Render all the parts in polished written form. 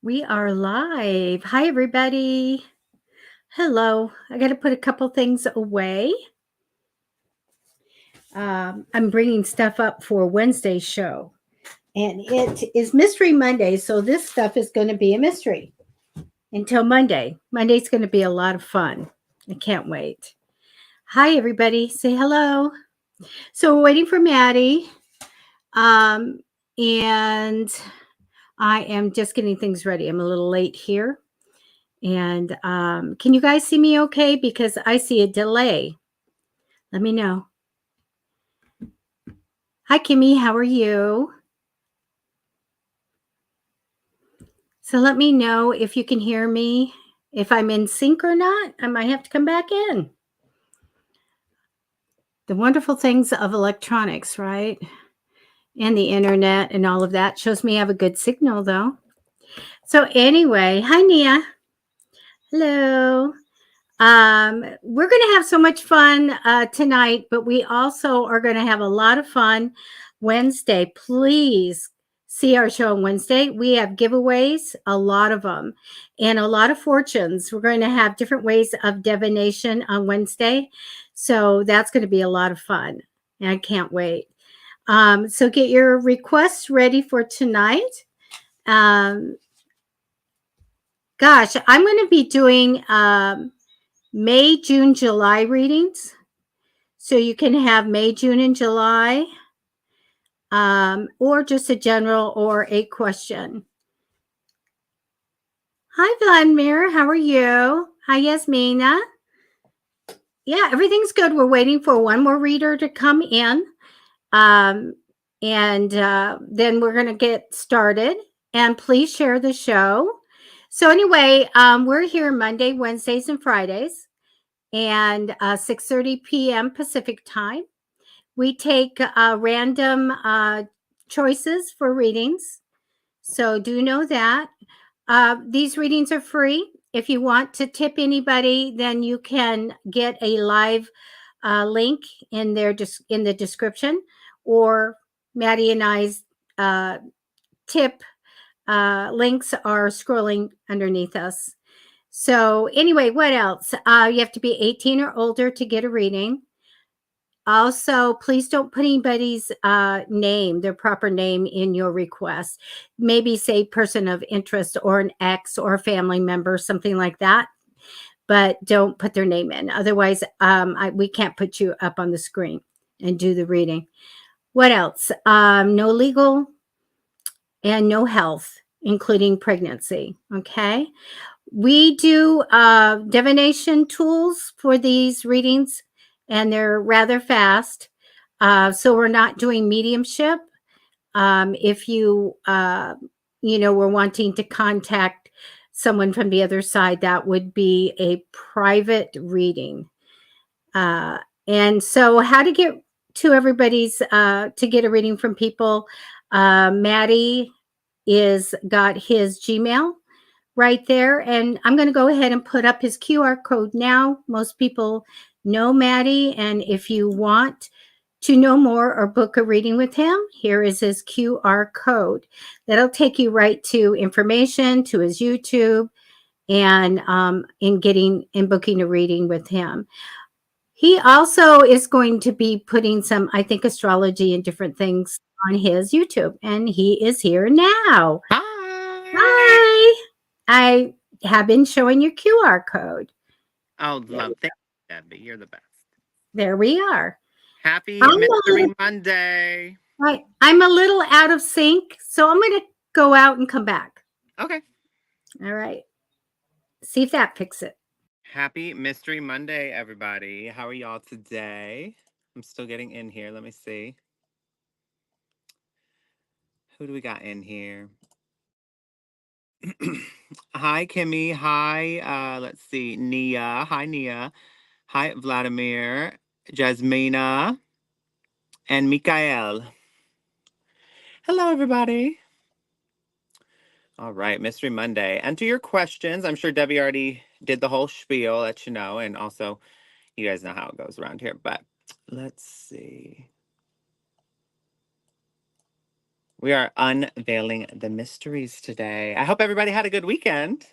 We are live. Hi, everybody. Hello. I got to put a couple things away. I'm bringing stuff up for Wednesday's show, and it is Mystery Monday. So, this stuff is going to be a mystery until Monday. Monday's going to be a lot of fun. I can't wait. Hi, everybody. Say hello. So, we're waiting for Maddie. And I am just getting things ready. I'm a little late here. And can you guys see me okay? Because I see a delay. Let me know. Hi, Kimmy. How are you? So let me know if you can hear me. If I'm in sync or not, I might have to come back in. The wonderful things of electronics, right? And the internet and all of that shows me I have a good signal, though. So anyway, hi, Nia. Hello. We're going to have so much fun tonight, but we also are going to have a lot of fun Wednesday. Please see our show on Wednesday. We have giveaways, a lot of them, and a lot of fortunes. We're going to have different ways of divination on Wednesday. So that's going to be a lot of fun. And I can't wait. So get your requests ready for tonight. Gosh, I'm going to be doing May, June, July readings. So you can have May, June, and July, or just a general or a question. Hi, Vladimir. How are you? Hi, Yasmina. Yeah, everything's good. We're waiting for one more reader to come in. And then we're going to get started. And please share the show. So anyway, we're here Monday, Wednesdays, and Fridays. And 6:30 p.m. Pacific time. We take random choices for readings. So do know that. These readings are free. If you want to tip anybody, then you can get a live link in in the description, or Maddie and I's tip links are scrolling underneath us. So anyway, what else? You have to be 18 or older to get a reading. Also, please don't put anybody's name, their proper name, in your request. Maybe say person of interest or an ex or a family member, something like that. But don't put their name in. Otherwise, we can't put you up on the screen and do the reading. What else? No legal and no health, including pregnancy. Okay. We do divination tools for these readings, and they're rather fast. So we're not doing mediumship. If you, were wanting to contact someone from the other side, that would be a private reading. And so how to get to everybody's, to get a reading from people, Matty got his Gmail right there. And I'm going to go ahead and put up his QR code now. Most people know Matty. And if you want to know more or book a reading with him, here is his QR code. That'll take you right to information, to his YouTube, and in booking a reading with him. He also is going to be putting some, I think, astrology and different things on his YouTube. And he is here now. Hi. Hi. I have been showing your QR code. Oh, love. Thank you, Debbie. You're the best. There we are. Happy Mystery Monday. Right. I'm a little out of sync, so I'm going to go out and come back. Okay. All right. See if that fixes it. Happy Mystery Monday, everybody. How are y'all today? I'm still getting in here. Let me see. Who do we got in here? Hi, Kimmy. Hi, let's see. Nia. Hi, Nia. Hi, Vladimir, Jasmina, and Mikael. Hello, everybody. All right, Mystery Monday. Enter your questions. I'm sure Debbie already did the whole spiel, let you know. And also, you guys know how it goes around here. But let's see. We are unveiling the mysteries today. I hope everybody had a good weekend.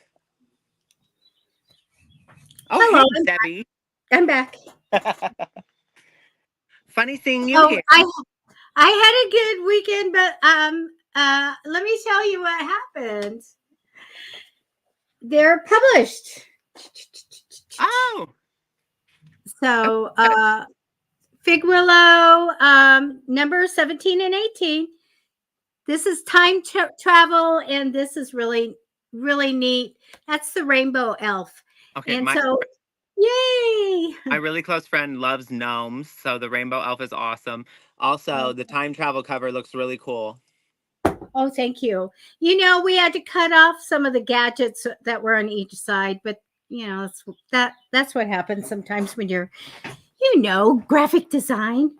Oh, Hello, hey, Debbie. I'm back. Funny seeing you Oh, here. I had a good weekend, but let me tell you what happened. They're published. Oh, So Fig Willow, number 17 and 18. This is time travel, and this is really, really neat. That's the rainbow elf. okay. And so, yay! My really close friend loves gnomes, so the rainbow elf is awesome. Also, the time travel cover looks really cool. Oh, thank you. You know, we had to cut off some of the gadgets that were on each side, but you know, that's what happens sometimes when you're, graphic design.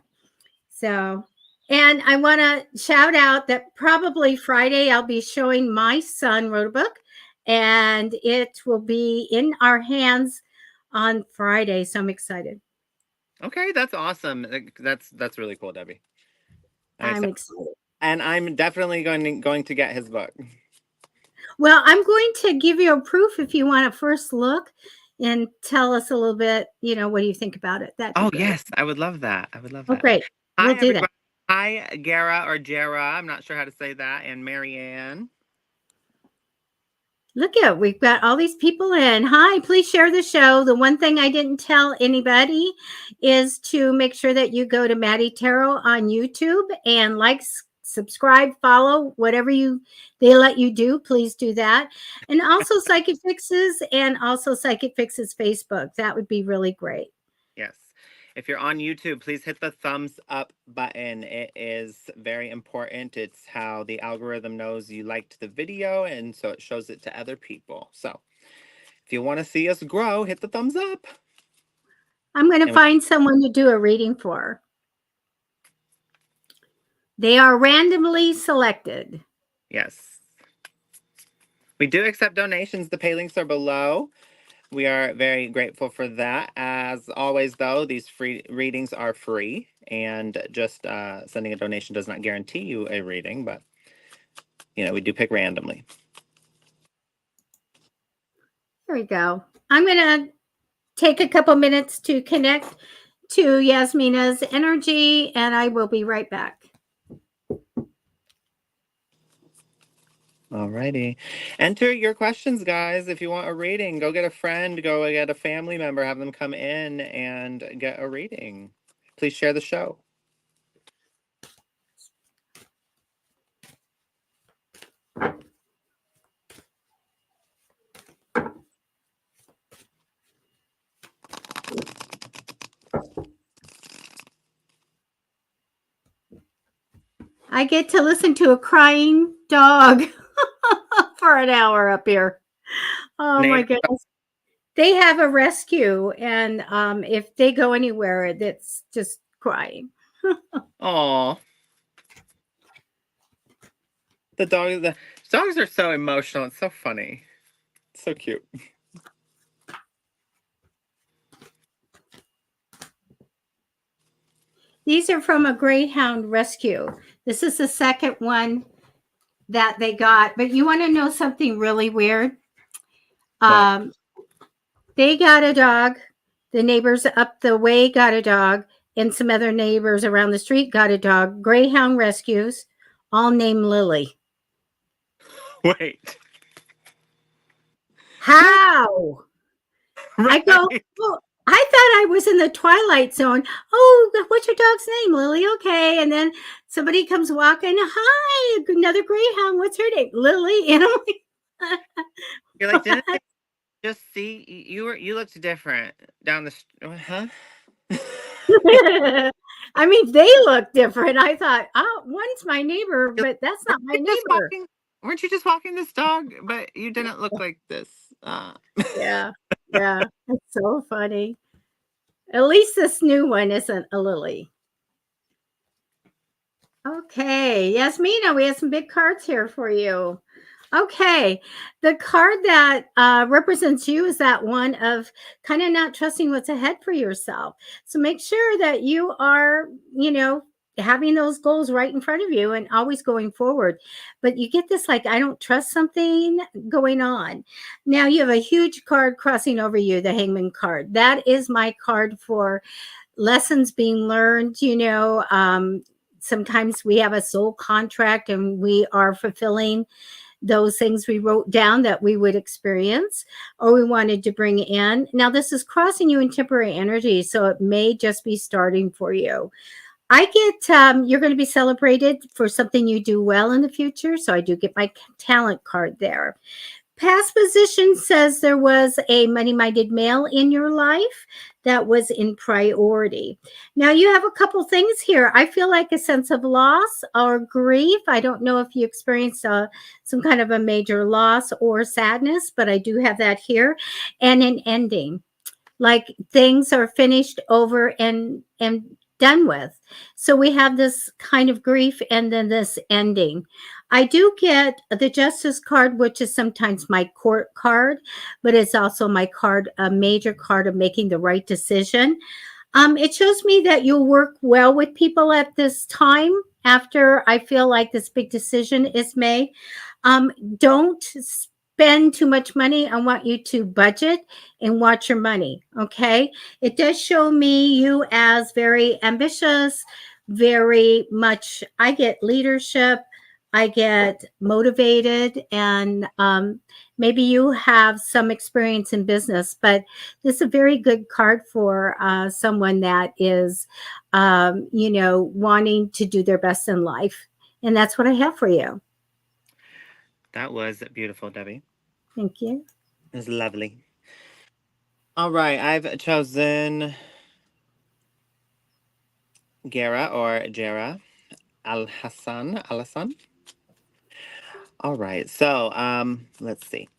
So, and I want to shout out that probably Friday I'll be showing my son wrote a book, and it will be in our hands on Friday. So I'm excited. Okay, that's awesome. That's really cool, Debbie. I'm excited. And I'm definitely going to get his book. Well, I'm going to give you a proof if you want a first look and tell us a little bit, what do you think about it? That'd be great. Yes, I would love that. I would love that. Oh, great. We'll do that. Hi, Gara or Jera. I'm not sure how to say that. And Marianne. Look at, we've got all these people in. Hi, please share the show. The one thing I didn't tell anybody is to make sure that you go to Matty Tarot on YouTube and subscribe, follow, whatever they let you do, please do that. And also Psychic Fixes and also Psychic Fixes Facebook. That would be really great. Yes. If you're on YouTube, please hit the thumbs up button. It is very important. It's how the algorithm knows you liked the video, and so it shows it to other people. So if you want to see us grow, hit the thumbs up. I'm going to find someone to do a reading for. They are randomly selected. Yes. We do accept donations. The pay links are below. We are very grateful for that. As always, though, these free readings are free, and just sending a donation does not guarantee you a reading, but, we do pick randomly. There we go. I'm going to take a couple minutes to connect to Yasmina's energy, and I will be right back. Alrighty. Enter your questions, guys. If you want a reading, go get a friend, go get a family member, have them come in and get a reading. Please share the show. I get to listen to a crying dog for an hour up here. Oh my goodness. They have a rescue, and if they go anywhere, it's just crying. Aw. The dogs are so emotional. It's so funny. It's so cute. These are from a Greyhound rescue. This is the second one that they got. But you want to know something really weird? They got a dog. The neighbors up the way got a dog, and some other neighbors around the street got a dog. Greyhound rescues, all named Lily. Wait. How? Right. I go, well, I thought I was in the Twilight Zone. Oh, what's your dog's name, Lily? Okay. And then somebody comes walking. Hi, another Greyhound. What's her name? Lily. And I'm like, you're like, didn't I just see you looked different down the huh? I mean, they look different. I thought, oh, one's my neighbor, but that's not my neighbor. Weren't you just walking this dog? But you didn't look like this. Yeah. It's so funny. At least this new one isn't a Lily. Okay, Yasmina, we have some big cards here for you. Okay, the card that represents you is that one of kind of not trusting what's ahead for yourself. So make sure that you are, having those goals right in front of you and always going forward. But you get this, like, I don't trust something going on. Now you have a huge card crossing over you, the Hangman card. That is my card for lessons being learned. Sometimes we have a soul contract and we are fulfilling those things we wrote down that we would experience or we wanted to bring in. Now, this is crossing you in temporary energy, so it may just be starting for you. I get you're going to be celebrated for something you do well in the future. So I do get my talent card there. Past position says there was a money minded male in your life that was in priority. Now you have a couple things here. I feel like a sense of loss or grief. I don't know if you experienced some kind of a major loss or sadness, but I do have that here. And an ending, like things are finished over and done with. So we have this kind of grief and then this ending. I do get the justice card, which is sometimes my court card, but it's also my card, a major card of making the right decision. It shows me that you'll work well with people at this time after I feel like this big decision is made. Don't spend too much money. I want you to budget and watch your money. Okay. It does show me you as very ambitious, very much. I get leadership. I get motivated, and maybe you have some experience in business, but this is a very good card for someone that is, wanting to do their best in life. And that's what I have for you. That was beautiful, Debbie. Thank you. It was lovely. All right, I've chosen Gera or Jera Al Hassan. All right, so let's see.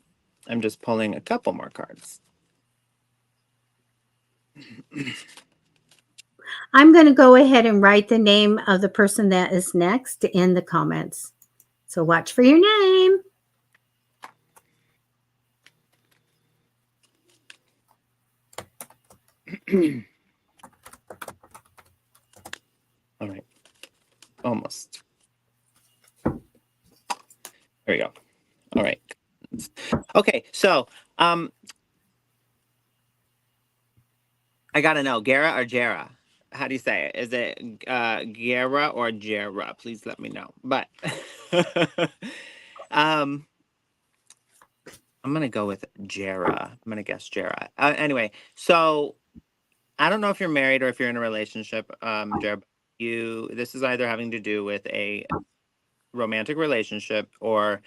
I'm just pulling a couple more cards. I'm going to go ahead and write the name of the person that is next in the comments. So watch for your name. All right, almost. There we go. All right. Okay, so I gotta know, Gera or Jera? How do you say it? Is it Gera or Jera? Please let me know. But um, I'm gonna go with Jera. I'm gonna guess Jera. Anyway, so I don't know if you're married or if you're in a relationship, Jera. This is either having to do with a romantic relationship or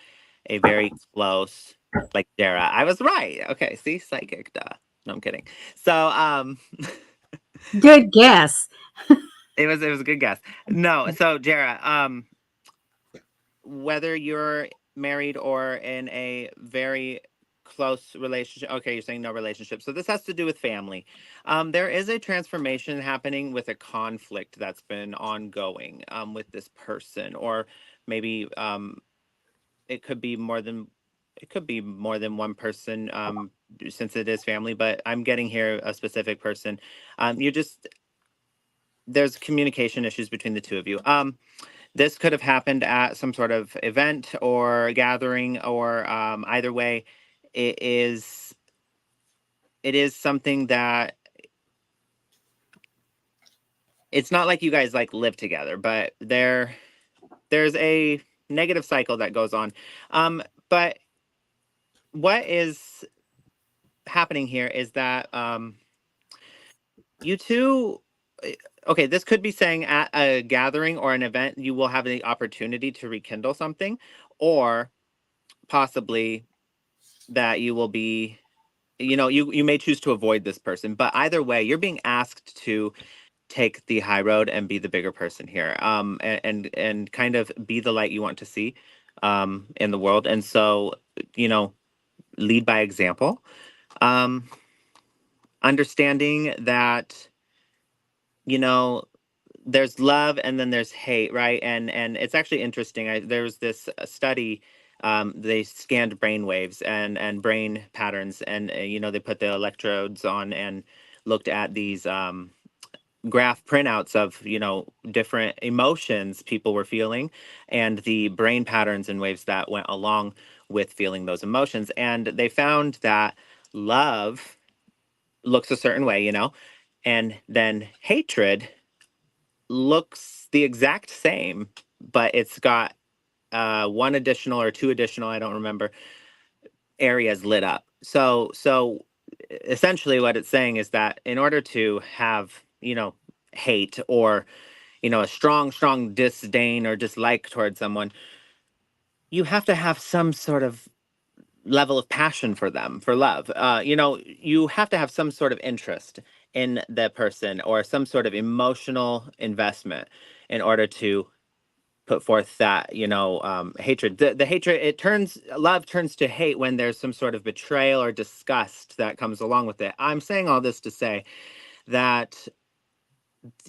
a very close, like Jera. I was right. Okay, see, psychic, duh. No, I'm kidding. So Good guess. it was a good guess. No, so Jera, whether you're married or in a very close relationship, okay, you're saying no relationship, so this has to do with family. There is a transformation happening with a conflict that's been ongoing with this person, or maybe it could be more than one person, since it is family, but I'm getting here a specific person. You just There's communication issues between the two of you. This could have happened at some sort of event or gathering, or either way, it is it is something that it's not like you guys like live together, but there's a negative cycle that goes on. But what is happening here is that you two okay, this could be saying at a gathering or an event you will have the opportunity to rekindle something, or possibly that you will be, you may choose to avoid this person, but either way you're being asked to take the high road and be the bigger person here, and kind of be the light you want to see in the world. And so, you know lead by example, um understanding that, you know there's love and then there's hate, right? And it's actually interesting. There was this study. They scanned brain waves and brain patterns, and they put the electrodes on and looked at these graph printouts of, different emotions people were feeling and the brain patterns and waves that went along with feeling those emotions. And they found that love looks a certain way, and then hatred looks the exact same, but it's got one additional or two additional, I don't remember, areas lit up. So essentially what it's saying is that in order to have, hate or, a strong disdain or dislike towards someone, you have to have some sort of level of passion for them, for love. You have to have some sort of interest in the person or some sort of emotional investment in order to put forth that, hatred. The hatred, love turns to hate when there's some sort of betrayal or disgust that comes along with it. I'm saying all this to say that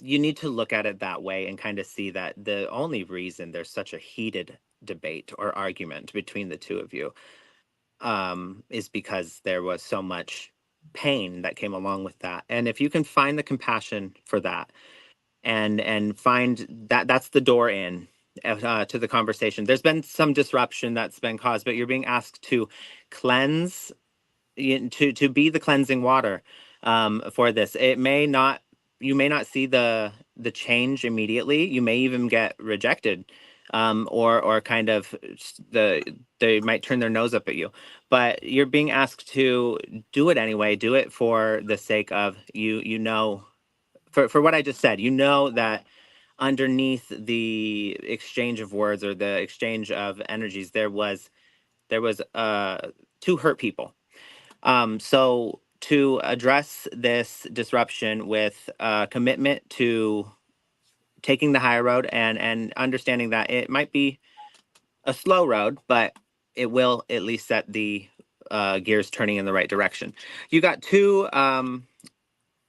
you need to look at it that way and kind of see that the only reason there's such a heated debate or argument between the two of you is because there was so much pain that came along with that. And if you can find the compassion for that and find that, that's the door in to the conversation. There's been some disruption that's been caused, but you're being asked to cleanse, to be the cleansing water for this. You may not see the change immediately. You may even get rejected, or kind of they might turn their nose up at you. But you're being asked to do it anyway. Do it for the sake of you. For what I just said, that underneath the exchange of words or the exchange of energies, there was two hurt people. So to address this disruption with commitment to taking the higher road and understanding that it might be a slow road, but it will at least set the gears turning in the right direction. You got two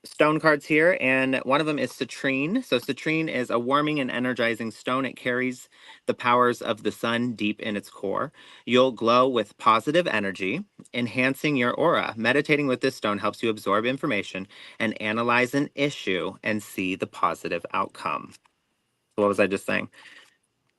stone cards here, and one of them is citrine. So citrine is a warming and energizing stone. It carries the powers of the sun deep in its core. You'll glow with positive energy, enhancing your aura. Meditating with this stone helps you absorb information and analyze an issue and see the positive outcome. What was I just saying?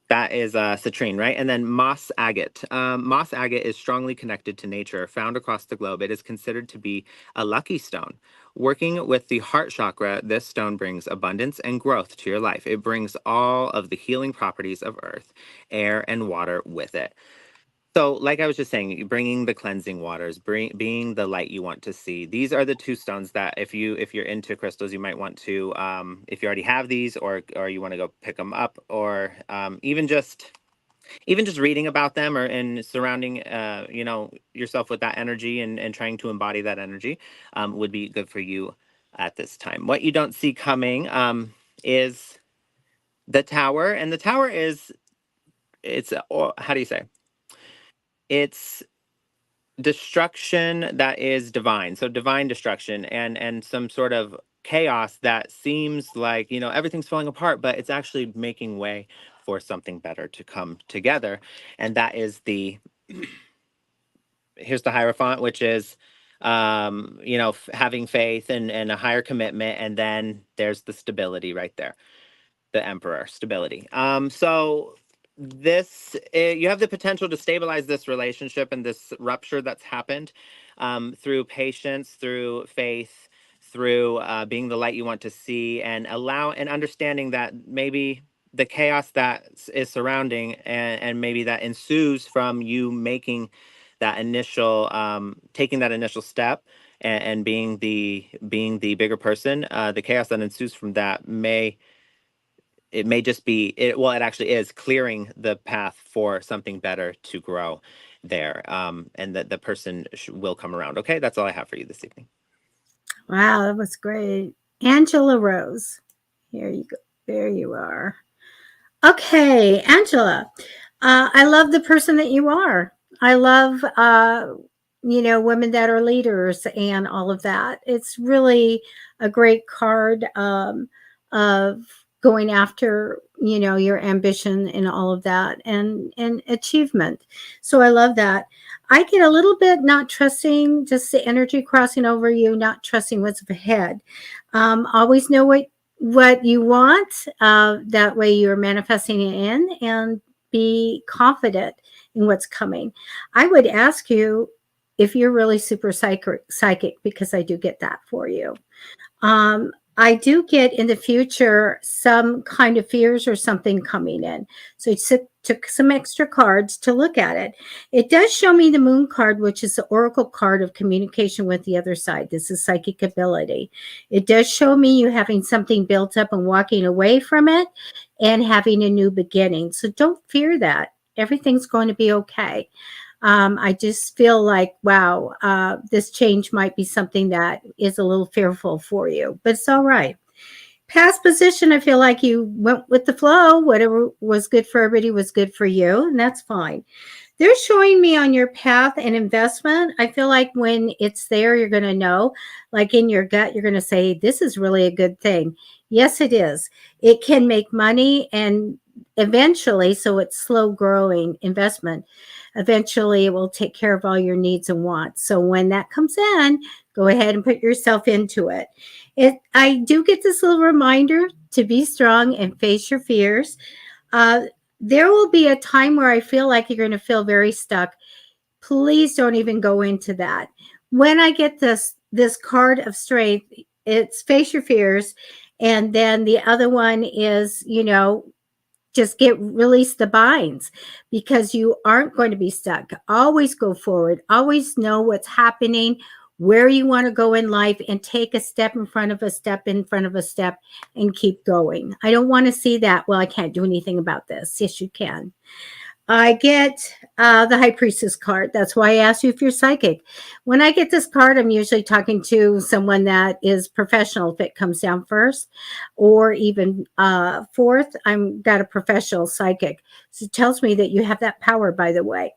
That is citrine, right? And then moss agate. Moss agate is strongly connected to nature, found across the globe. It is considered to be a lucky stone. Working with the heart chakra, this stone brings abundance and growth to your life. It brings all of the healing properties of earth, air, and water with it. So, like I was just saying, bringing the cleansing waters, being the light you want to see. These are the two stones that, if you're into crystals, you might want to, if you already have these, or you want to go pick them up, or even just reading about them, or and surrounding, yourself with that energy and trying to embody that energy, would be good for you at this time. What you don't see coming is the tower, and the tower it's how do you say? It's destruction that is divine, so divine destruction and some sort of chaos that seems like everything's falling apart, but it's actually making way for something better to come together. And that is here's the Hierophant, which is having faith and a higher commitment, and then there's the stability right there, the Emperor, stability. So you have the potential to stabilize this relationship and this rupture that's happened, through patience, through faith, through being the light you want to see, and understanding that maybe the chaos that is surrounding, and maybe that ensues from you making that initial taking that initial step, and being the bigger person, the chaos that ensues from that may just be well, it actually is clearing the path for something better to grow there, and that the person will come around. Okay, that's all I have for you this evening. Wow, that was great. Angela Rose. Here you go. There you are. Okay, Angela. I love the person that you are. I love, women that are leaders and all of that. It's really a great card of going after, your ambition and all of that, and achievement. So I love that. I get a little bit not trusting, just the energy crossing over you, not trusting what's ahead. Always know what you want. That way you're manifesting it in, and be confident in what's coming. I would ask you if you're really super psychic, because I do get that for you. I do get in the future some kind of fears or something coming in. So took some extra cards to look at it. It does show me the moon card, which is the oracle card of communication with the other side. This is psychic ability. It does show me you having something built up and walking away from it and having a new beginning. So don't fear that. Everything's going to be okay. I just feel like, wow, this change might be something that is a little fearful for you, but it's all right. Past position, I feel like you went with the flow. Whatever was good for everybody was good for you, and that's fine. They're showing me on your path an investment. I feel like when it's there, you're going to know, like in your gut, you're going to say, this is really a good thing. Yes, it is. It can make money, and eventually, so it's slow growing investment. Eventually, it will take care of all your needs and wants. So when that comes in, go ahead and put yourself into it. I do get this little reminder to be strong and face your fears. Uh, there will be a time where I feel like you're going to feel very stuck. Please don't even go into that. When I get this card of strength, it's face your fears, and then the other one is, just get release the binds, because you aren't going to be stuck. Always go forward. Always know what's happening, where you want to go in life, and take a step in front of a step in front of a step and keep going. I don't want to see that, well, I can't do anything about this. Yes, you can. I get the High Priestess card. That's why I asked you if you're psychic. When I get this card, I'm usually talking to someone that is professional, if it comes down first, or even fourth. I'm got a professional psychic. So it tells me that you have that power, by the way.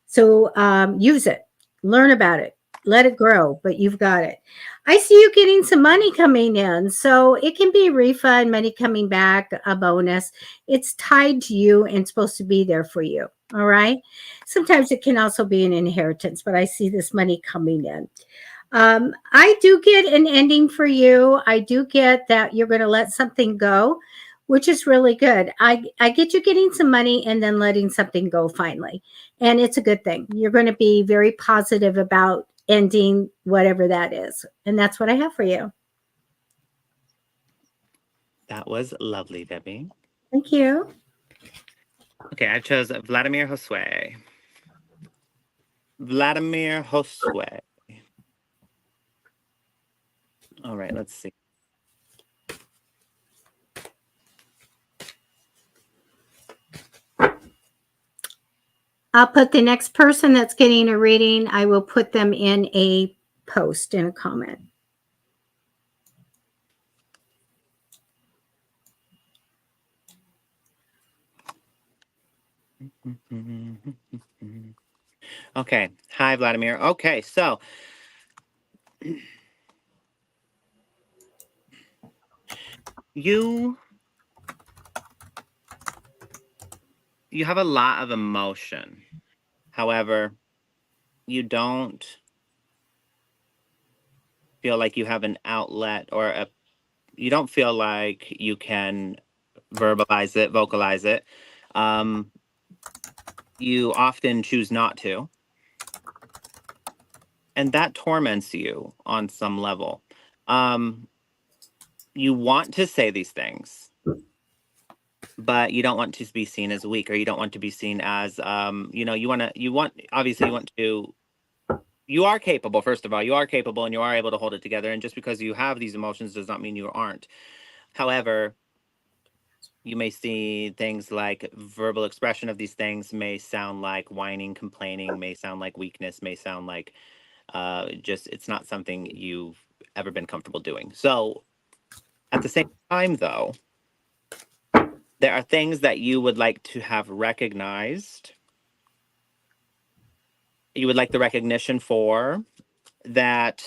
So use it, learn about it, let it grow, but you've got it. I see you getting some money coming in. So it can be a refund, money coming back, a bonus. It's tied to you and supposed to be there for you. All right. Sometimes it can also be an inheritance, but I see this money coming in. I do get an ending for you. I do get that you're going to let something go, which is really good. I get you getting some money and then letting something go finally. And it's a good thing. You're going to be very positive about ending whatever that is. And that's what I have for you. That was lovely, Debbie. Thank you. Okay, I chose Vladimir Josue. Vladimir Josue. All right, let's see. I'll put the next person that's getting a reading, I will put them in a post, in a comment. Okay. Hi, Vladimir. Okay, so you have a lot of emotion. However, you don't feel like you have an outlet, or you don't feel like you can verbalize it, vocalize it. You often choose not to. And that torments you on some level. You want to say these things, but you don't want to be seen as weak, or you don't want to be seen as, obviously you want to, you are capable, first of all, you are capable and you are able to hold it together. And just because you have these emotions does not mean you aren't. However, you may see things like verbal expression of these things may sound like whining, complaining, may sound like weakness, may sound like it's not something you've ever been comfortable doing. So at the same time, though, there are things that you would like to have recognized. You would like the recognition for that.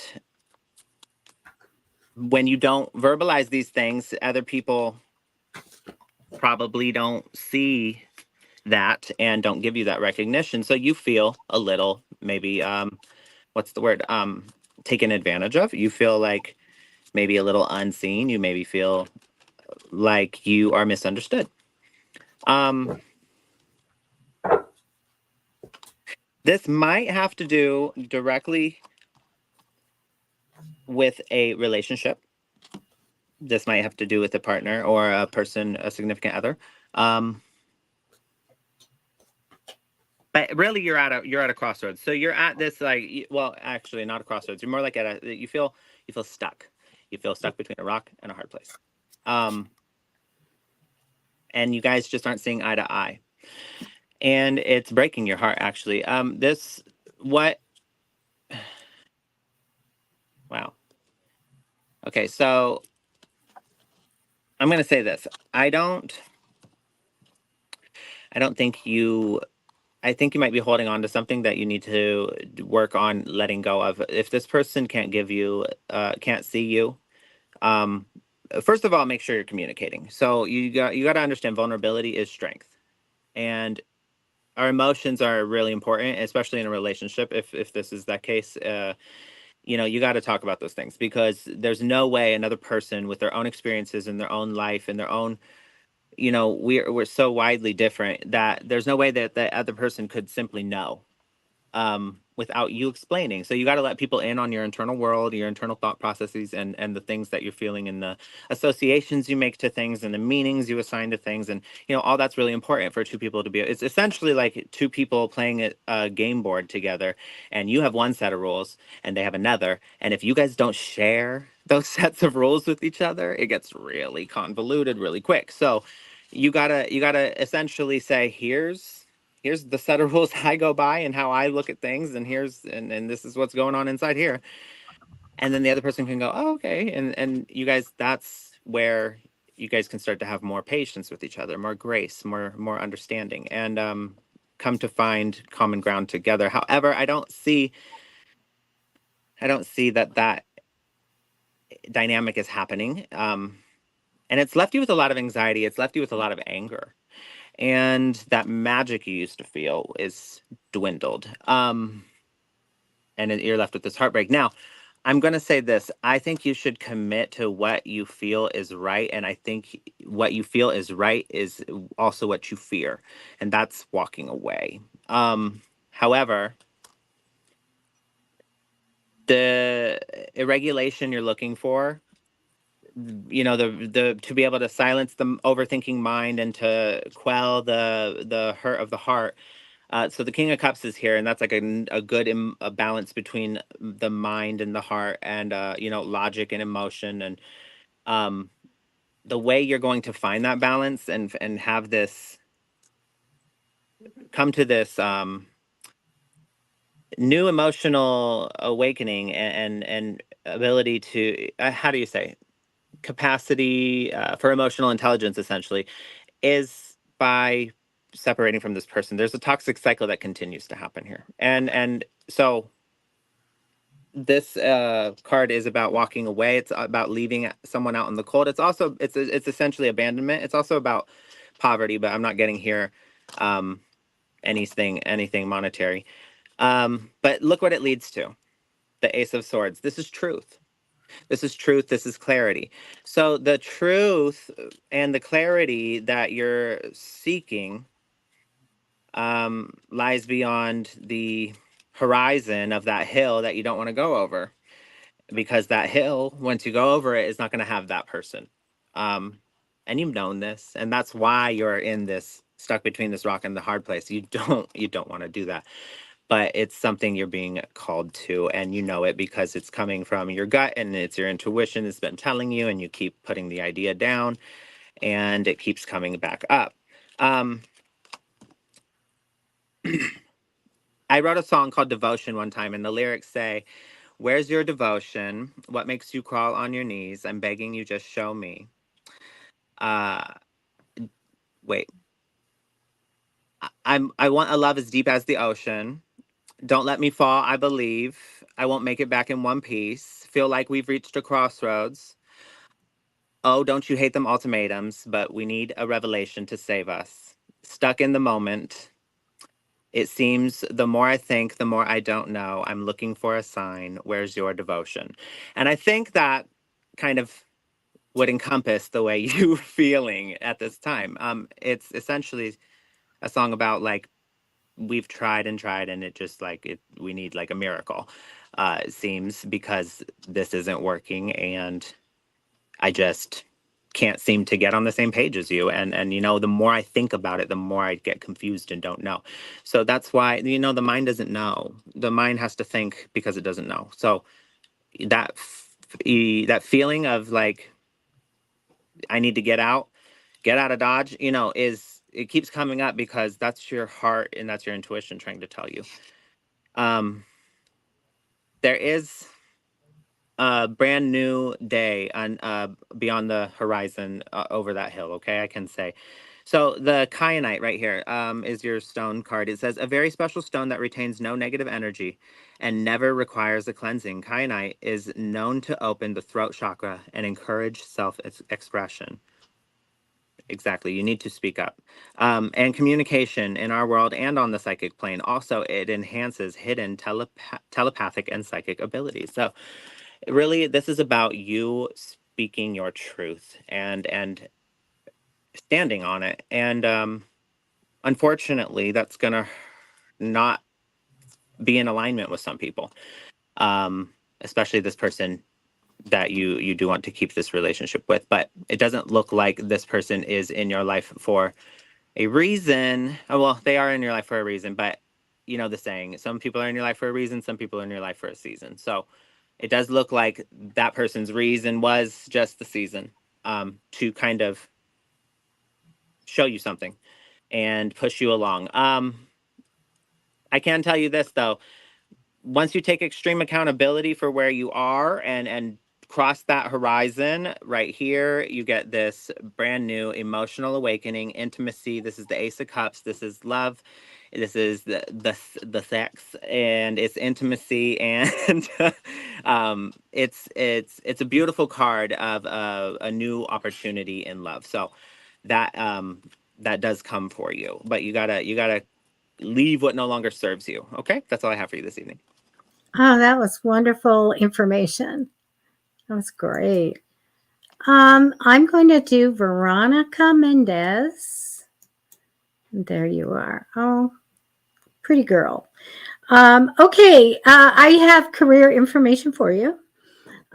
When you don't verbalize these things, other people probably don't see that and don't give you that recognition. So you feel a little, maybe, what's the word? Taken advantage of. You feel like maybe a little unseen. You maybe feel like you are misunderstood. This might have to do directly with a relationship. This might have to do with a partner or a person, a significant other. But really, you're at a crossroads. So you're at this well, actually, not a crossroads. You're more like at a you feel stuck. You feel stuck between a rock and a hard place. And you guys just aren't seeing eye to eye, and it's breaking your heart. Actually, wow. Okay, so I'm gonna say this. I don't think you. I think you might be holding on to something that you need to work on letting go of. If this person can't can't see you, first of all, make sure you're communicating. So you got to understand vulnerability is strength, and our emotions are really important, especially in a relationship. If this is that case, you got to talk about those things, because there's no way another person with their own experiences and their own life and their own, we're so widely different that there's no way that the other person could simply know without you explaining. So you got to let people in on your internal world, your internal thought processes, and the things that you're feeling, and the associations you make to things, and the meanings you assign to things, and all that's really important for two people to be. It's essentially like two people playing a game board together, and you have one set of rules, and they have another, and if you guys don't share those sets of rules with each other, it gets really convoluted really quick. So you gotta essentially say, here's the set of rules I go by and how I look at things, and and this is what's going on inside here. And then the other person can go, oh, okay. And you guys, that's where you guys can start to have more patience with each other, more grace, more understanding, and come to find common ground together. However, I don't see that dynamic is happening. And it's left you with a lot of anxiety. It's left you with a lot of anger. And that magic you used to feel is dwindled. And you're left with this heartbreak. Now, I'm going to say this. I think you should commit to what you feel is right. And I think what you feel is right is also what you fear. And that's walking away. However, the irregulation you're looking for, the to be able to silence the overthinking mind and to quell the hurt of the heart. So the King of Cups is here, and that's like a good a balance between the mind and the heart, and logic and emotion, and um, the way you're going to find that balance and have this come to this new emotional awakening and ability to how do you say, capacity for emotional intelligence, essentially, is by separating from this person. There's a toxic cycle that continues to happen here, and so this card is about walking away. It's about leaving someone out in the cold. It's also it's essentially abandonment. It's also about poverty, but I'm not getting here anything monetary. But look what it leads to: the Ace of Swords. This is truth. This is truth. This is clarity. So the truth and the clarity that you're seeking lies beyond the horizon of that hill that you don't want to go over, because that hill, once you go over it, is not going to have that person. And you've known this, and that's why you're in this, stuck between this rock and the hard place. You don't want to do that, but it's something you're being called to, and you know it because it's coming from your gut, and it's your intuition that's been telling you, and you keep putting the idea down, and it keeps coming back up. I wrote a song called Devotion one time, and the lyrics say, "Where's your devotion? What makes you crawl on your knees? I'm begging you, just show me." Uh, wait. I want a love as deep as the ocean. Don't let me fall, I believe. I won't make it back in one piece. Feel like we've reached a crossroads. Oh, don't you hate them ultimatums, but we need a revelation to save us. Stuck in the moment. It seems the more I think, the more I don't know. I'm looking for a sign. Where's your devotion? And I think that kind of would encompass the way you're feeling at this time. It's essentially a song about like we've tried and tried, and it just like it we need like a miracle. It seems because this isn't working, and I just can't seem to get on the same page as you. And the more I think about it, the more I get confused and don't know. So that's why the mind doesn't know. The mind has to think because it doesn't know. So that feeling of like I need to get out of Dodge, is it keeps coming up because that's your heart and that's your intuition trying to tell you. Um, there is a brand new day on beyond the horizon over that hill. Okay, I can say. So the kyanite right here is your stone card. It says a very special stone that retains no negative energy and never requires a cleansing. Kyanite is known to open the throat chakra and encourage self-expression. Exactly. You need to speak up. And communication in our world and on the psychic plane. Also, it enhances hidden telepathic and psychic abilities. So, really, this is about you speaking your truth and standing on it. And unfortunately, that's gonna not be in alignment with some people, especially this person that you do want to keep this relationship with. But it doesn't look like this person is in your life for a reason. Oh, well, they are in your life for a reason, but you know the saying, some people are in your life for a reason, some people are in your life for a season. So it does look like that person's reason was just the season, to kind of show you something and push you along. I can tell you this though, once you take extreme accountability for where you are and cross that horizon right here, you get this brand new emotional awakening, intimacy. This is the Ace of Cups. This is love. This is the sex, and it's intimacy, and it's a beautiful card of a new opportunity in love. So that that does come for you, but you gotta leave what no longer serves you. Okay, that's all I have for you this evening. Oh, that was wonderful information. That was great. I'm going to do Veronica Mendez. There you are. Oh, pretty girl. Okay, I have career information for you.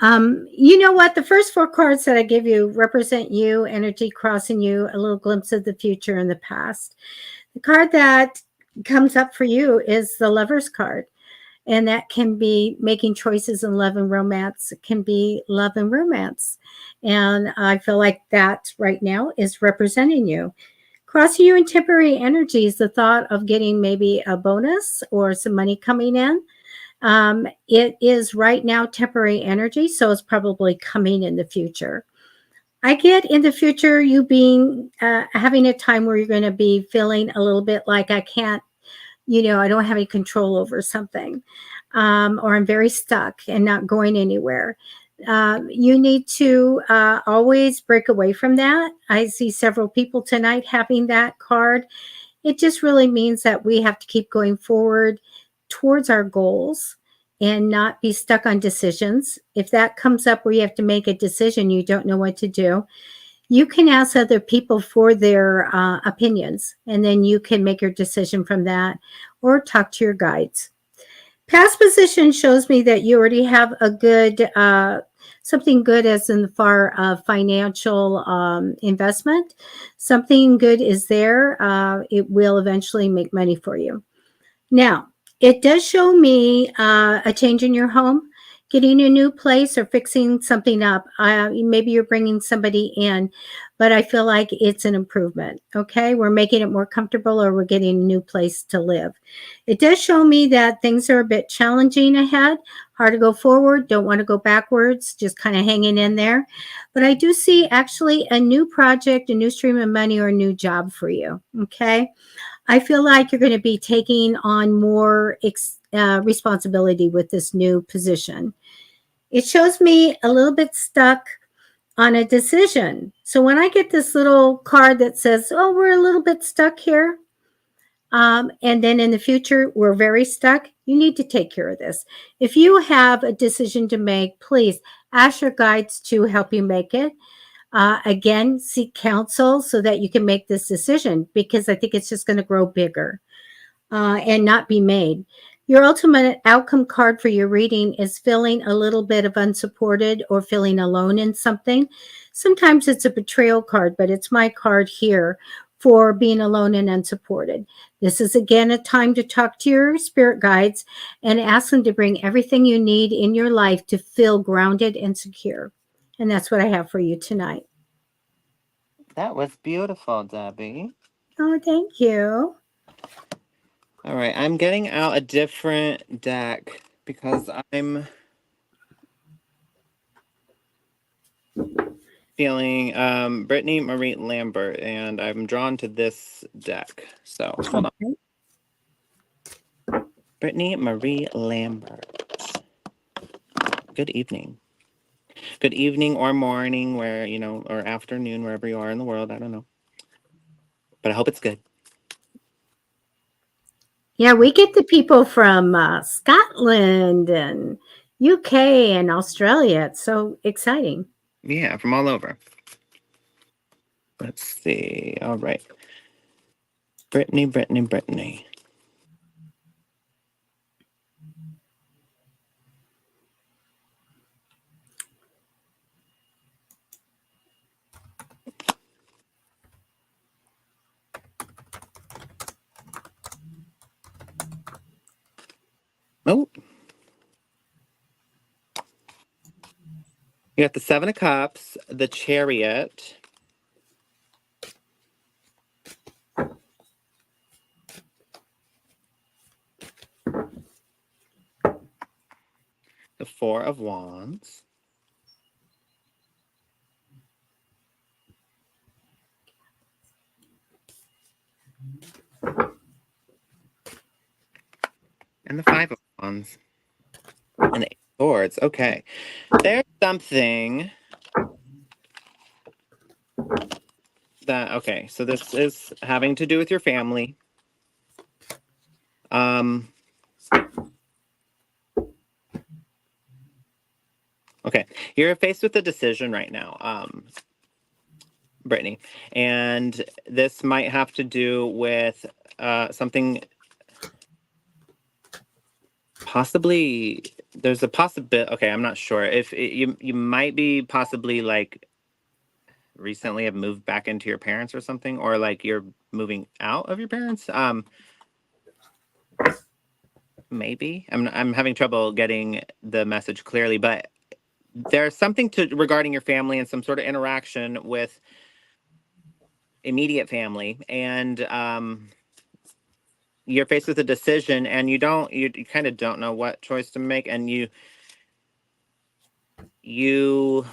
You know what? The first four cards that I give you represent you, energy crossing you, a little glimpse of the future and the past. The card that comes up for you is the Lover's card. And that can be making choices in love and romance. It can be love and romance. And I feel like that right now is representing you. Crossing you in temporary energies, the thought of getting maybe a bonus or some money coming in. It is right now temporary energy, so it's probably coming in the future. I get in the future you being having a time where you're going to be feeling a little bit like I can't, I don't have any control over something, or I'm very stuck and not going anywhere. You need to always break away from that. I see several people tonight having that card. It just really means that we have to keep going forward towards our goals and not be stuck on decisions. If that comes up where you have to make a decision, you don't know what to do, you can ask other people for their opinions, and then you can make your decision from that or talk to your guides. Past position shows me that you already have a good, something good as in the far of financial investment. Something good is there. It will eventually make money for you. Now, it does show me a change in your home, getting a new place or fixing something up. Maybe you're bringing somebody in, but I feel like it's an improvement. Okay, we're making it more comfortable, or we're getting a new place to live. It does show me that things are a bit challenging ahead, hard to go forward, don't want to go backwards, just kind of hanging in there. But I do see actually a new project, a new stream of money, or a new job for you. Okay. I feel like you're going to be taking on more responsibility with this new position. It shows me a little bit stuck on a decision. So when I get this little card that says, oh, we're a little bit stuck here, and then in the future, we're very stuck, you need to take care of this. If you have a decision to make, please ask your guides to help you make it. Again, seek counsel so that you can make this decision, because I think it's just going to grow bigger and not be made. Your ultimate outcome card for your reading is feeling a little bit of unsupported or feeling alone in something. Sometimes it's a betrayal card, but it's my card here for being alone and unsupported. This is again a time to talk to your spirit guides and ask them to bring everything you need in your life to feel grounded and secure. And that's what I have for you tonight. That was beautiful, Debbie. Oh, thank you. All right, I'm getting out a different deck because I'm feeling Brittany Marie Lambert, and I'm drawn to this deck. So hold on. Brittany Marie Lambert. Good evening. Good evening or morning, where, you know, or afternoon, wherever you are in the world. I don't know. But I hope it's good. Yeah, we get the people from Scotland and UK and Australia. It's so exciting. Yeah, from all over. Let's see. All right. Brittany, Brittany, Brittany. Oh, you got the Seven of Cups, the Chariot, the Four of Wands, and the Five of Wands, and the Eight of Swords. Okay. There's something that, okay, so this is having to do with your family. Okay, you're faced with a decision right now, Brittany, and this might have to do with something. Possibly, there's a possibility. Okay, I'm not sure if you might be possibly like recently have moved back into your parents or something, or like you're moving out of your parents. Maybe I'm having trouble getting the message clearly, but there's something to regarding your family and some sort of interaction with immediate family, and you're faced with a decision, and you kind of don't know what choice to make, and you you're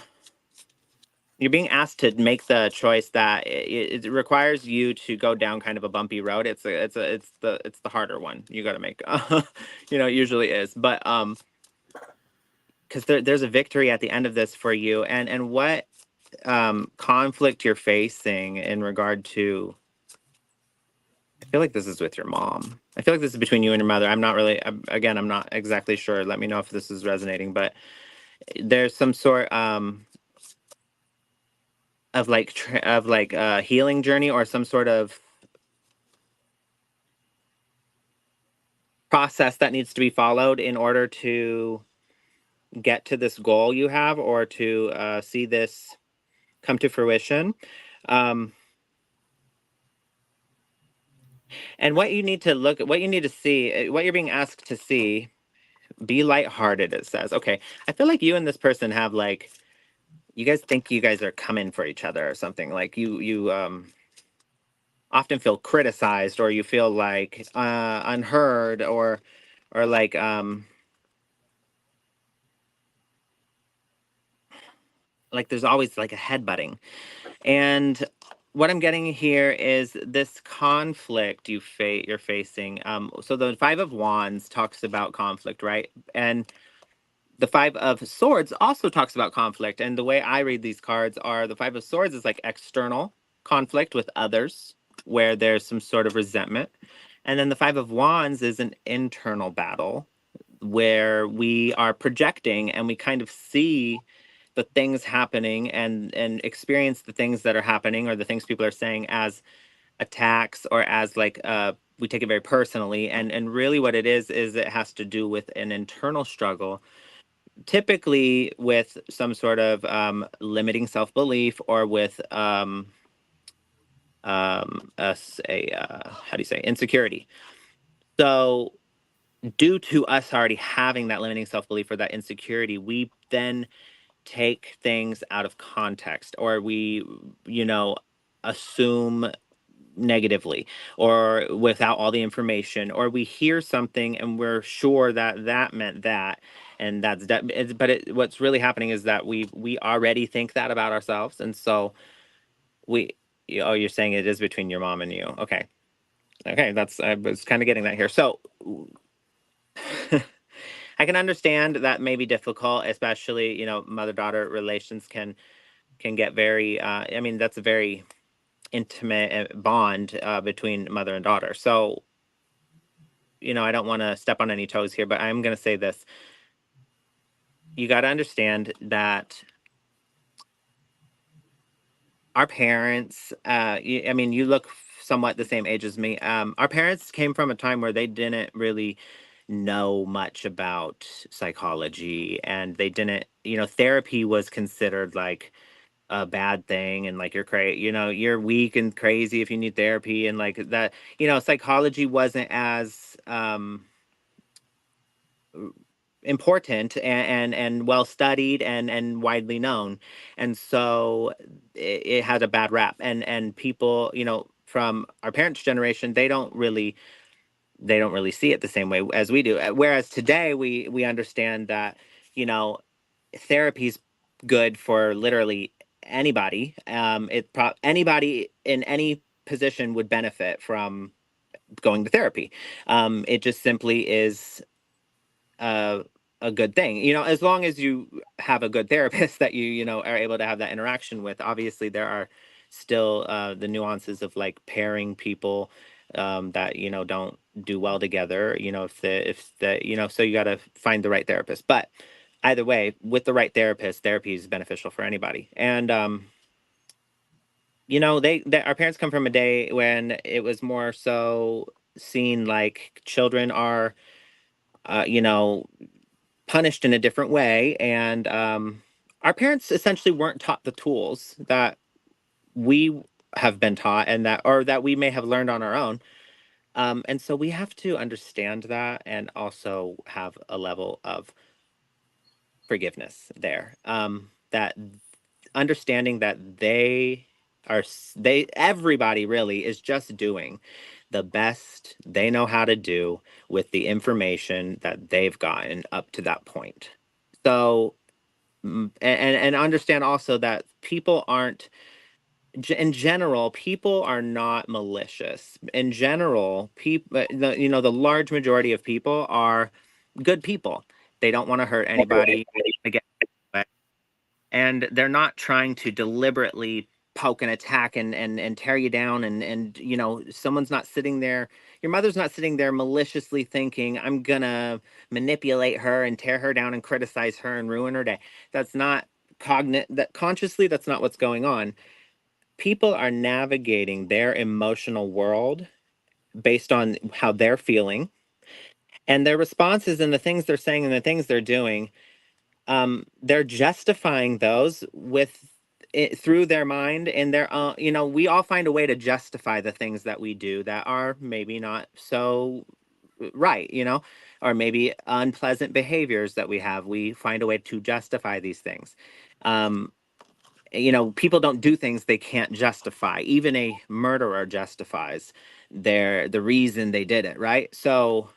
being asked to make the choice that it requires you to go down kind of a bumpy road. It's the harder one you got to make. You know, it usually is, but because there's a victory at the end of this for you, and what conflict you're facing in regard to. I feel like this is with your mom. I feel like this is between you and your mother. I'm not really. Again, I'm not exactly sure. Let me know if this is resonating, but there's some sort of like a healing journey or some sort of process that needs to be followed in order to get to this goal you have, or to see this come to fruition. Um, and what you need to look at, what you need to see, what you're being asked to see, be lighthearted, it says. Okay, I feel like you and this person have like, you guys think you guys are coming for each other or something. Like you often feel criticized, or you feel like unheard, or like there's always like a headbutting. And what I'm getting here is this conflict you're facing. So the Five of Wands talks about conflict, right? And the Five of Swords also talks about conflict. And the way I read these cards are the Five of Swords is like external conflict with others, where there's some sort of resentment. And then the Five of Wands is an internal battle where we are projecting and we kind of see the things happening and experience the things that are happening or the things people are saying as attacks or as like we take it very personally, and really what it is it has to do with an internal struggle, typically with some sort of limiting self-belief or with how do you say, insecurity. So due to us already having that limiting self-belief or that insecurity, we then take things out of context, or we, you know, assume negatively or without all the information, or we hear something and we're sure that that meant that, and that's that. What's really happening is that we already think that about ourselves, and so we. Oh, you're saying it is between your mom and you. Okay, okay, that's, I was kind of getting that here. So I can understand that may be difficult, especially, you know, mother-daughter relations can get very I mean, that's a very intimate bond between mother and daughter. So, you know, I don't want to step on any toes here, but I'm going to say this. You got to understand that our parents, I mean, you look somewhat the same age as me. Our parents came from a time where they didn't really know much about psychology, and they didn't, you know, therapy was considered like a bad thing, and like you're crazy, you know, you're weak and crazy if you need therapy, and like that, you know, psychology wasn't as important and well studied and widely known, and so it has a bad rap, and people, you know, from our parents' generation, they don't really see it the same way as we do. Whereas today we understand that, you know, therapy's good for literally anybody. Anybody in any position would benefit from going to therapy. It just simply is a a good thing, you know, as long as you have a good therapist that you know, are able to have that interaction with. Obviously, there are still the nuances of like pairing people that, you know, don't do well together. You know, if the you know, so you got to find the right therapist. But either way, with the right therapist, therapy is beneficial for anybody. And you know, our parents come from a day when it was more so seen like children are, you know, punished in a different way, and our parents essentially weren't taught the tools that we have been taught, and that, or that we may have learned on our own. And so we have to understand that, and also have a level of forgiveness there. That understanding that they everybody really is just doing the best they know how to do with the information that they've gotten up to that point. So and understand also that people aren't, in general, people are not malicious. In general, people, you know, the large majority of people are good people. They don't want to hurt anybody. Again, and they're not trying to deliberately poke and attack and tear you down, and you know, someone's not sitting there, your mother's not sitting there maliciously thinking, I'm gonna manipulate her and tear her down and criticize her and ruin her day. That's not that consciously, that's not what's going on. People are navigating their emotional world based on how they're feeling, and their responses and the things they're saying and the things they're doing, they're justifying those with it through their mind and their you know, we all find a way to justify the things that we do that are maybe not so right, you know, or maybe unpleasant behaviors that we have. We find a way to justify these things. um you know, people don't do things they can't justify. Even a murderer justifies the reason they did it, right? So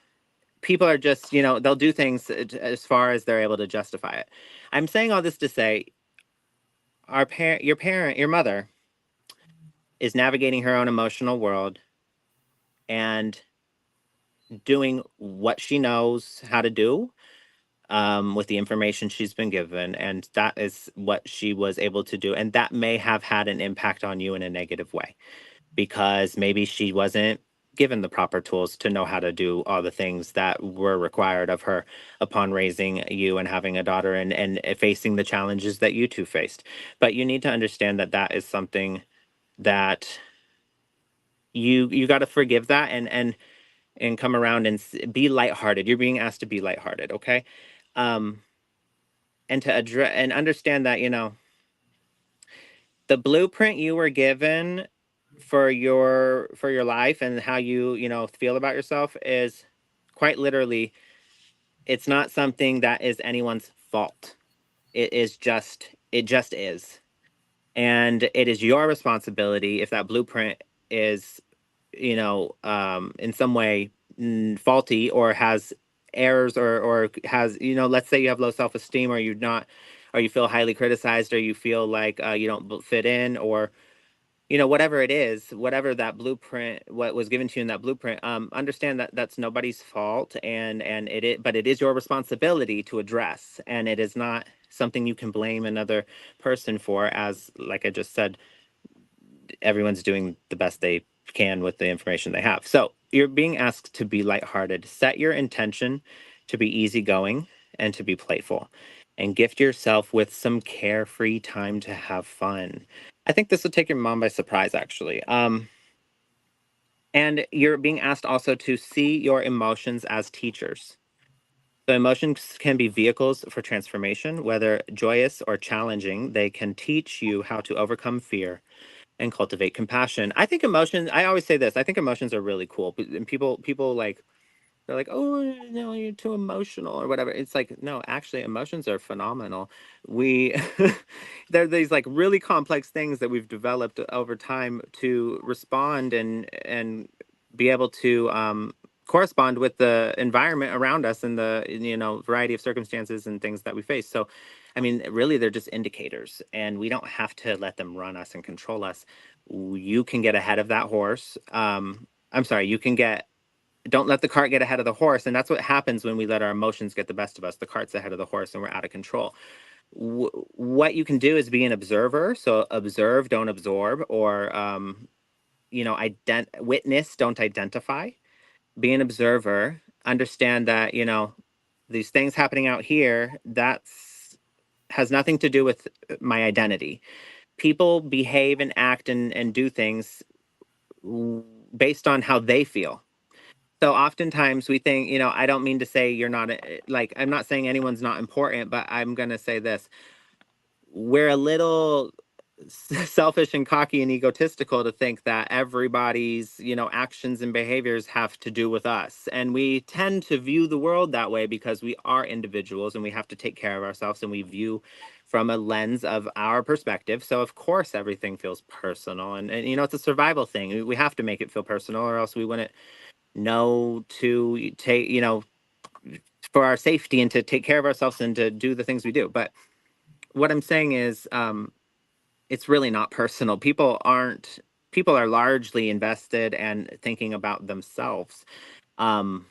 people are just, you know, they'll do things as far as they're able to justify it. I'm saying all this to say, your mother is navigating her own emotional world and doing what she knows how to do, with the information she's been given, and that is what she was able to do, and that may have had an impact on you in a negative way, because maybe she wasn't given the proper tools to know how to do all the things that were required of her upon raising you and having a daughter and facing the challenges that you two faced. But you need to understand that that is something that you got to forgive that and come around and be lighthearted. You're being asked to be lighthearted, okay? Um, and to address and understand that, you know, the blueprint you were given for your life and how you know, feel about yourself is quite literally, it's not something that is anyone's fault. It just is. And it is your responsibility if that blueprint is, you know, in some way faulty or has errors or has, you know, let's say you have low self-esteem or you're not, or you feel highly criticized or you feel like you don't fit in, or you know, whatever it is, whatever that blueprint, what was given to you in that blueprint, understand that that's nobody's fault, and but it is your responsibility to address, and it is not something you can blame another person for. As like I just said, everyone's doing the best they can with the information they have. So you're being asked to be lighthearted. Set your intention to be easygoing and to be playful, and gift yourself with some carefree time to have fun. I think this will take your mom by surprise, actually. And you're being asked also to see your emotions as teachers. So emotions can be vehicles for transformation, whether joyous or challenging. They can teach you how to overcome fear and cultivate compassion. I think emotions, I always say this, I think emotions are really cool. And people like, they're like, oh, no, you're too emotional or whatever. It's like, no, actually, emotions are phenomenal. We, they're these like really complex things that we've developed over time to respond and be able to correspond with the environment around us and the, you know, variety of circumstances and things that we face. So, I mean, really, they're just indicators, and we don't have to let them run us and control us. You can get ahead of that horse. I'm sorry, you can get don't let the cart get ahead of the horse, and that's what happens when we let our emotions get the best of us. The cart's ahead of the horse and we're out of control. What you can do is be an observer. So observe, don't absorb, or you know, witness, don't identify. Be an observer. Understand that, you know, these things happening out here, that's has nothing to do with my identity. People behave and act and do things based on how they feel. So oftentimes we think, you know, I don't mean to say you're not, like, I'm not saying anyone's not important, but I'm going to say this. We're a little selfish and cocky and egotistical to think that everybody's, you know, actions and behaviors have to do with us. And we tend to view the world that way because we are individuals and we have to take care of ourselves, and we view from a lens of our perspective. So of course everything feels personal, and you know, it's a survival thing. We have to make it feel personal, or else we wouldn't know to take, you know, for our safety and to take care of ourselves and to do the things we do. But what I'm saying is, it's really not personal. People are largely invested and thinking about themselves. Um,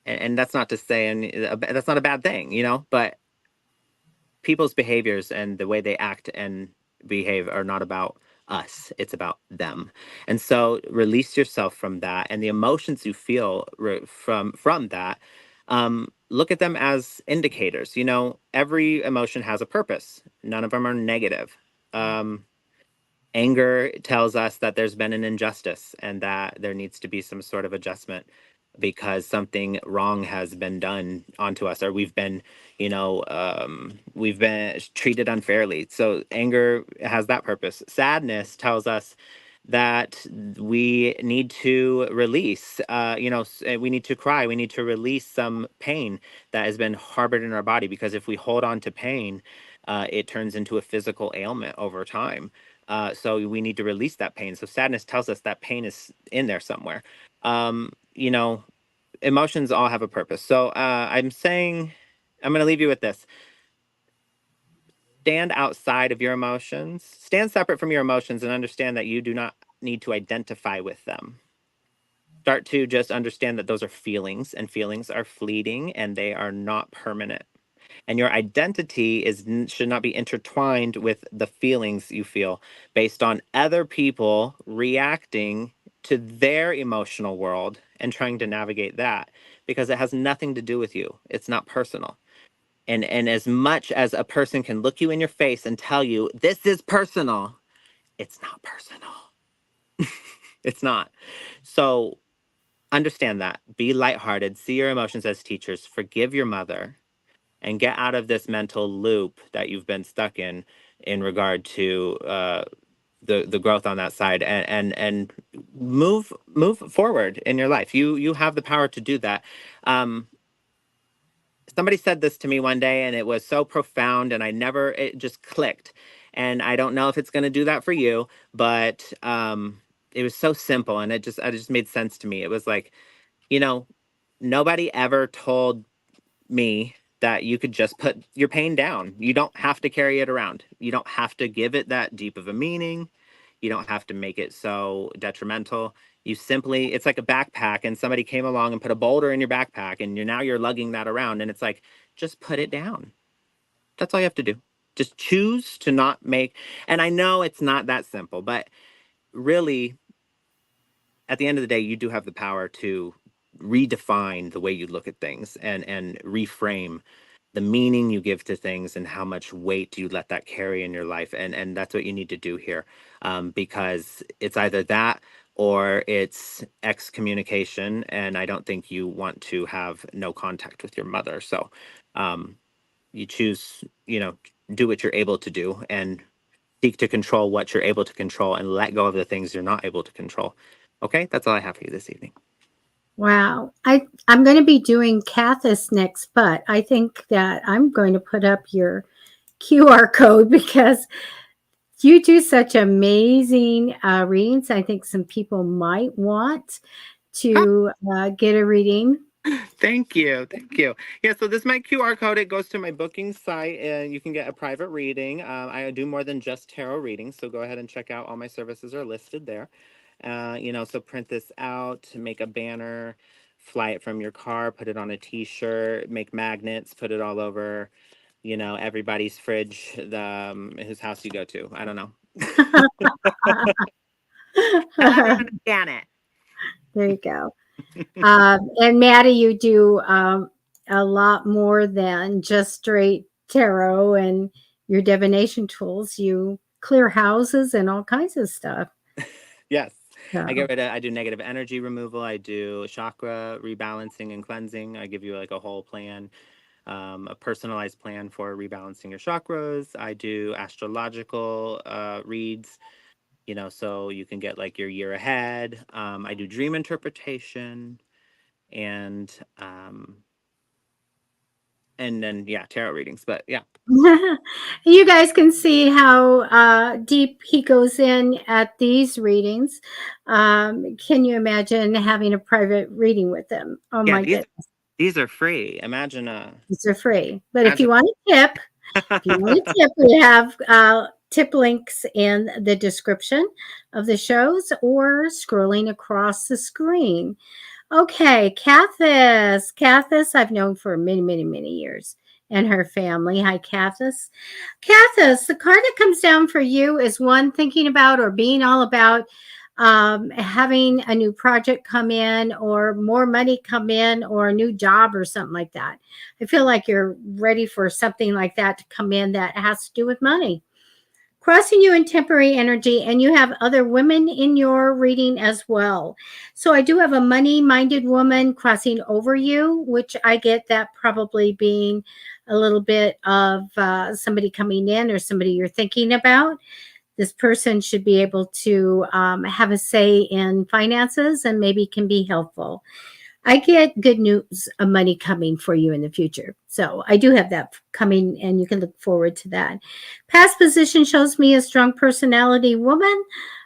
and that's not to say, and that's not a bad thing, you know, but people's behaviors and the way they act and behave are not about us, it's about them. And so release yourself from that, and the emotions you feel from that, look at them as indicators. You know, every emotion has a purpose, none of them are negative. um, Anger tells us that there's been an injustice and that there needs to be some sort of adjustment because something wrong has been done onto us, or we've been, you know, we've been treated unfairly. So anger has that purpose. Sadness tells us that we need to release, you know, we need to cry, we need to release some pain that has been harbored in our body, because if we hold on to pain, it turns into a physical ailment over time. So we need to release that pain. So sadness tells us that pain is in there somewhere. You know, emotions all have a purpose. So I'm saying, I'm going to leave you with this. Stand outside of your emotions, stand separate from your emotions, and understand that you do not need to identify with them. Start to just understand that those are feelings, and feelings are fleeting, and they are not permanent. And your identity should not be intertwined with the feelings you feel based on other people reacting to their emotional world and trying to navigate that, because it has nothing to do with you. It's not personal. And as much as a person can look you in your face and tell you this is personal, it's not personal. It's not. So understand that. Be lighthearted. See your emotions as teachers. Forgive your mother and get out of this mental loop that you've been stuck in regard to the growth on that side, and move forward in your life. You have the power to do that. Um, Somebody said this to me one day and it was so profound, and it just clicked. And I don't know if it's going to do that for you, but it was so simple, and it just made sense to me. It was like, you know, nobody ever told me that you could just put your pain down. You don't have to carry it around. You don't have to give it that deep of a meaning. You don't have to make it so detrimental. You simply, it's like a backpack, and somebody came along and put a boulder in your backpack, and now you're lugging that around, and it's like, just put it down. That's all you have to do. Just choose to not make, and I know it's not that simple, but really, at the end of the day, you do have the power to redefine the way you look at things, and reframe the meaning you give to things and how much weight you let that carry in your life. And that's what you need to do here, because it's either that or it's excommunication, and I don't think you want to have no contact with your mother. So you choose, do what you're able to do, and seek to control what you're able to control, and let go of the things you're not able to control. Okay, that's all I have for you this evening. Wow. I'm going to be doing Cathis next, but I think that I'm going to put up your QR code because you do such amazing readings. I think some people might want to get a reading. Thank you. Thank you. Yeah, so this is my QR code. It goes to my booking site, and you can get a private reading. I do more than just tarot readings, so go ahead and check out. All my services are listed there. So print this out, make a banner, fly it from your car, put it on a t-shirt, make magnets, put it all over, everybody's fridge, whose house you go to. I don't know. Tell everyone to scan it. There you go. And Matty, you do a lot more than just straight tarot and your divination tools. You clear houses and all kinds of stuff. Yes. So. I do negative energy removal. I do chakra rebalancing and cleansing. I give you like a whole plan, a personalized plan for rebalancing your chakras. I do astrological reads, so you can get like your year ahead. I do dream interpretation, and then tarot readings. But yeah. You guys can see how deep he goes in at these readings. Can you imagine having a private reading with him? Oh Yeah, my goodness. These are free. Imagine These are free. But if you want a tip, we have tip links in the description of the shows or scrolling across the screen. Okay, Cathis. Cathis, I've known for many, many, many years, and her family. Hi, Cathis. Cathis, the card that comes down for you is one thinking about or being all about having a new project come in or more money come in or a new job or something like that. I feel like you're ready for something like that to come in that has to do with money. Crossing you in temporary energy, and you have other women in your reading as well. So I do have a money-minded woman crossing over you, which I get that probably being a little bit of somebody coming in or somebody you're thinking about. This person should be able to have a say in finances and maybe can be helpful. I get good news of money coming for you in the future. So I do have that coming, and you can look forward to that. Past position shows me a strong personality woman,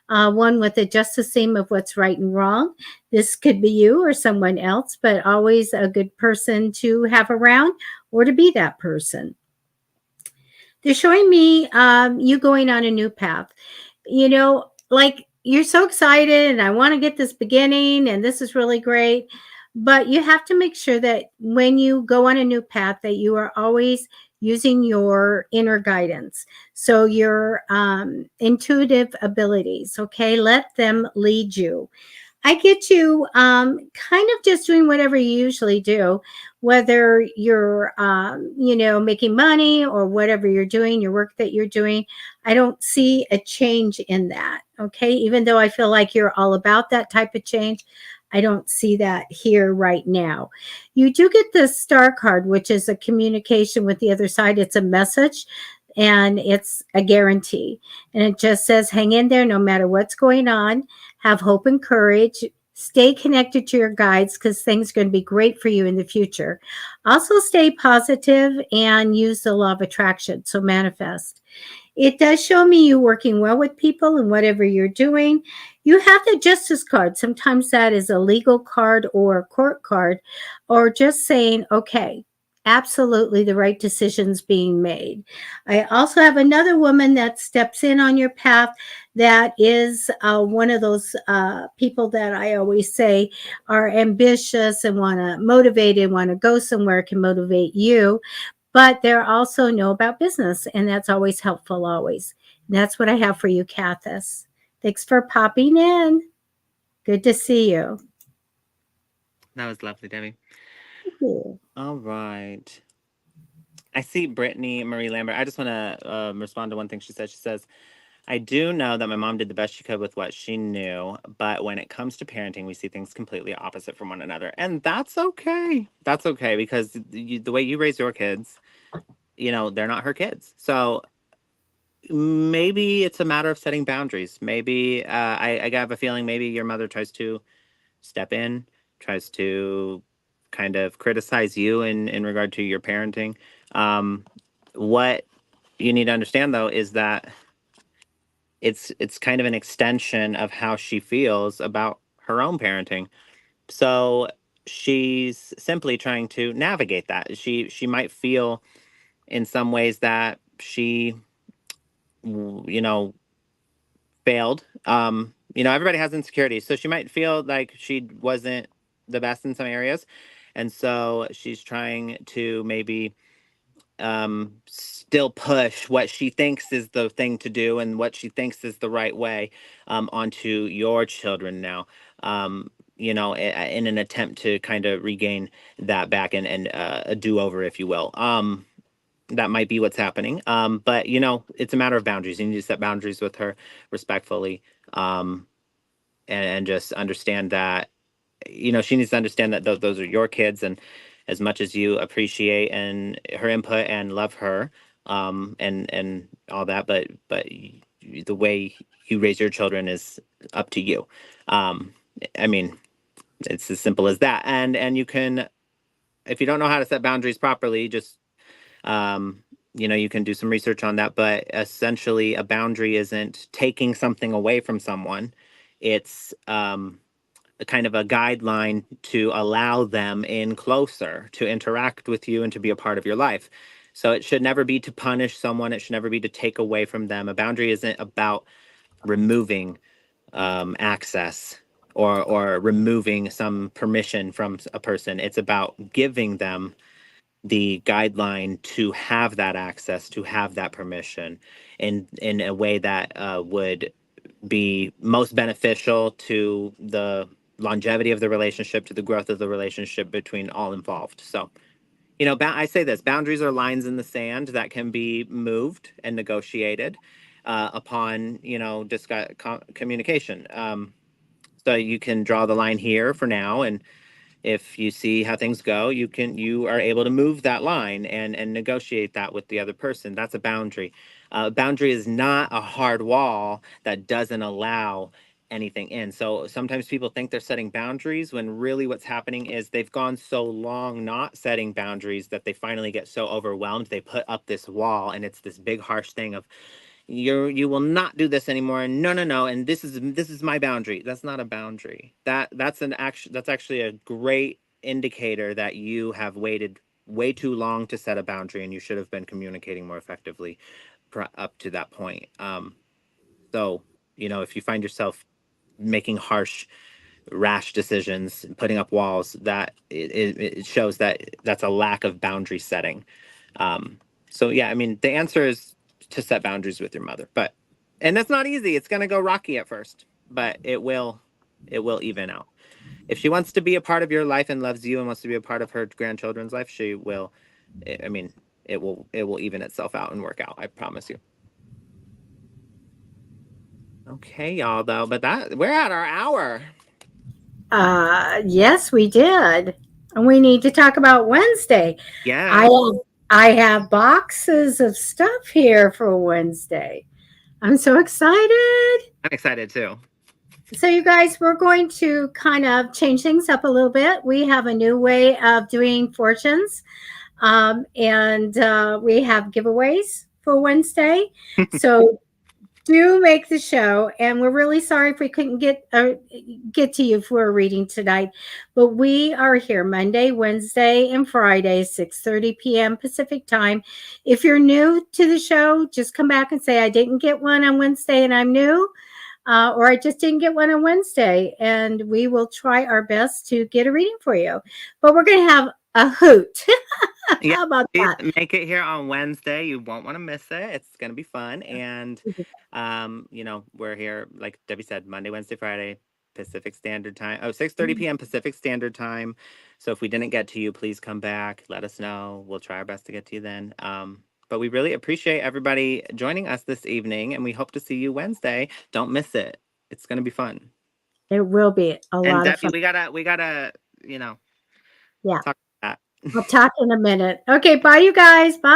one with a justice theme of what's right and wrong. This could be you or someone else, but always a good person to have around or to be that person. They're showing me you going on a new path. Like you're so excited and I want to get this beginning and this is really great. But you have to make sure that when you go on a new path that you are always using your inner guidance. So your intuitive abilities, okay? Let them lead you. I get you kind of just doing whatever you usually do, whether you're, making money or whatever you're doing, your work that you're doing. I don't see a change in that. Okay. Even though I feel like you're all about that type of change, I don't see that here right now. You do get the star card, which is a communication with the other side. It's a message and it's a guarantee. And it just says, hang in there no matter what's going on, have hope and courage, stay connected to your guides because things are going to be great for you in the future. Also, stay positive and use the law of attraction. So, manifest. It does show me you working well with people and whatever you're doing. You have the justice card. Sometimes that is a legal card or a court card, or just saying, okay, absolutely the right decisions being made. I also have another woman that steps in on your path that is one of those people that I always say are ambitious and want to motivate and want to go somewhere, can motivate you, but they're also know about business, and that's always helpful, always. And that's what I have for you, Kathis. Thanks for popping in. Good to see you. That was lovely, Debbie. Thank you. All right. I see Brittany Marie Lambert. I just want to respond to one thing she said. She says, I do know that my mom did the best she could with what she knew, but when it comes to parenting, we see things completely opposite from one another. And that's okay. That's okay because the way you raise your kids, they're not her kids. So maybe it's a matter of setting boundaries. Maybe I have a feeling maybe your mother tries to step in, tries to kind of criticize you in regard to your parenting. What you need to understand though is that it's kind of an extension of how she feels about her own parenting. So she's simply trying to navigate that. She might feel in some ways that she you know failed. Everybody has insecurities, so she might feel like she wasn't the best in some areas, and so she's trying to maybe still push what she thinks is the thing to do and what she thinks is the right way onto your children now. In an attempt to kind of regain that back and a do over, if you will. That might be what's happening. But it's a matter of boundaries. You need to set boundaries with her respectfully, um, and just understand that she needs to understand that those are your kids, and as much as you appreciate and her input and love her, and all that, but the way you raise your children is up to you. Um, I mean, it's as simple as that. And you can, if you don't know how to set boundaries properly, just um, you can do some research on that. But essentially, a boundary isn't taking something away from someone. It's a kind of a guideline to allow them in closer to interact with you and to be a part of your life. So it should never be to punish someone. It should never be to take away from them. A boundary isn't about removing access or removing some permission from a person. It's about giving them the guideline to have that access, to have that permission in a way that would be most beneficial to the longevity of the relationship, to the growth of the relationship between all involved. So, I say this: boundaries are lines in the sand that can be moved and negotiated upon, communication. So you can draw the line here for now, and if you see how things go, you are able to move that line and negotiate that with the other person. That's a boundary. Boundary is not a hard wall that doesn't allow anything in. So sometimes people think they're setting boundaries when really what's happening is they've gone so long not setting boundaries that they finally get so overwhelmed they put up this wall, and it's this big harsh thing of you will not do this anymore, and no, no, no, and this is my boundary. That's not a boundary. That's actually a great indicator that you have waited way too long to set a boundary, and you should have been communicating more effectively up to that point. So if you find yourself making harsh, rash decisions, putting up walls, that it shows that that's a lack of boundary setting. um, so yeah, I mean, the answer is to set boundaries with your mother, and that's not easy. It's going to go rocky at first, but it will. It will even out. If she wants to be a part of your life and loves you and wants to be a part of her grandchildren's life, she will. I mean, it will even itself out and work out. I promise you. Okay, y'all, though, but we're at our hour. Yes, we did. And we need to talk about Wednesday. Yes. I have boxes of stuff here for Wednesday. I'm so excited. I'm excited too. So, you guys, we're going to kind of change things up a little bit. We have a new way of doing fortunes, and we have giveaways for Wednesday. So, do make the show, and we're really sorry if we couldn't get to you for a reading tonight, but we are here Monday, Wednesday, and Friday, 6:30 p.m. Pacific time. If you're new to the show, just come back and say I didn't get one on Wednesday and I'm new, or I just didn't get one on Wednesday, and we will try our best to get a reading for you. But we're going to have a hoot. Yeah, How about please that? make it here on Wednesday. You won't want to miss it. It's gonna be fun. And we're here, like Debbie said, Monday, Wednesday, Friday, Pacific Standard Time. Oh, 6:30 p.m. Pacific Standard Time. So if we didn't get to you, please come back. Let us know. We'll try our best to get to you then. But we really appreciate everybody joining us this evening, and we hope to see you Wednesday. Don't miss it. It's gonna be fun. It will be a And lot of Debbie, fun. we gotta, Yeah. talk about that. I'll talk in a minute. Okay, bye, you guys. Bye.